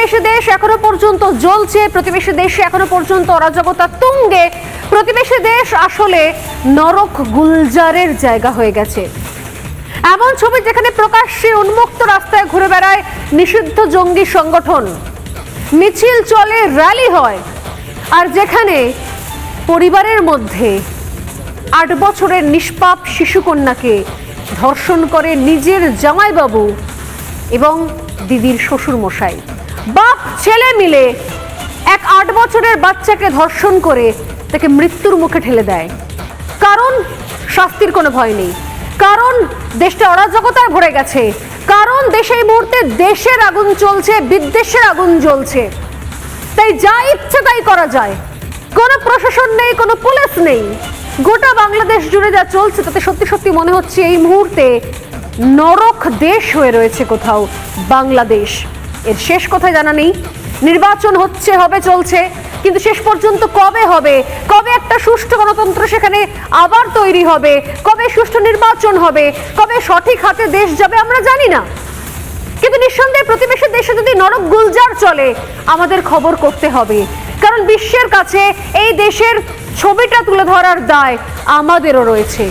প্রতিবেশী দেশ এখনো পর্যন্ত জ্বলছে, প্রতিবেশী দেশে এখনো পর্যন্ত অরাজকতা তুঙ্গে। প্রতিবেশী দেশ আসলে নরক গুলজারের জায়গা হয়ে গেছে। এমন ছবি যেখানে প্রকাশ্যে উন্মুক্ত রাস্তায় ঘুরে বেড়ায় নিষিদ্ধ জঙ্গি সংগঠন, মিছিল চলে, র্যালি হয়, আর যেখানে পরিবারের মধ্যে 8 বছরের নিষ্পাপ শিশুকন্যাকে ধর্ষণ করে নিজের জামাইবাবু এবং দিদির শ্বশুর মশাই। বাপ ছেলে মিলে এক 8 বছরের বাচ্চাকে ধর্ষণ করে তাকে মৃত্যুর মুখে ঠেলে দেয়। কারণ শাস্তির কোনো ভয় নেই, কারণ দেশটা অরাজকতায় ভরে গেছে, কারণ দেশে এই মুহূর্তে দেশের আগুন চলছে, বিদ্বেষের আগুন জ্বলছে। তাই যা ইচ্ছে তাই করা যায়, কোনো প্রশাসন নেই, কোনো পুলিশ নেই। গোটা বাংলাদেশ জুড়ে যা চলছে তাতে সত্যি সত্যি মনে হচ্ছে এই মুহূর্তে নরক দেশ হয়ে রয়েছে কোথাও বাংলাদেশ। এর শেষ কোথায় জানা নেই। নির্বাচন হচ্ছে, হবে, চলছে, কিন্তু শেষ পর্যন্ত কবে হবে, কবে একটা সুষ্ঠু গণতন্ত্র সেখানে আবার তৈরি হবে, কবে সুষ্ঠু নির্বাচন হবে, কবে সঠিক হাতে দেশ যাবে আমরা জানি না। কিন্তু নিঃসন্দেহে প্রতিবেশী দেশে যদি নরক গুলজার চলে আমাদের খবর করতে হবে, কারণ বিশ্বের কাছে এই দেশের ছবিটা তুলে ধরার দায় আমাদেরও রয়েছে।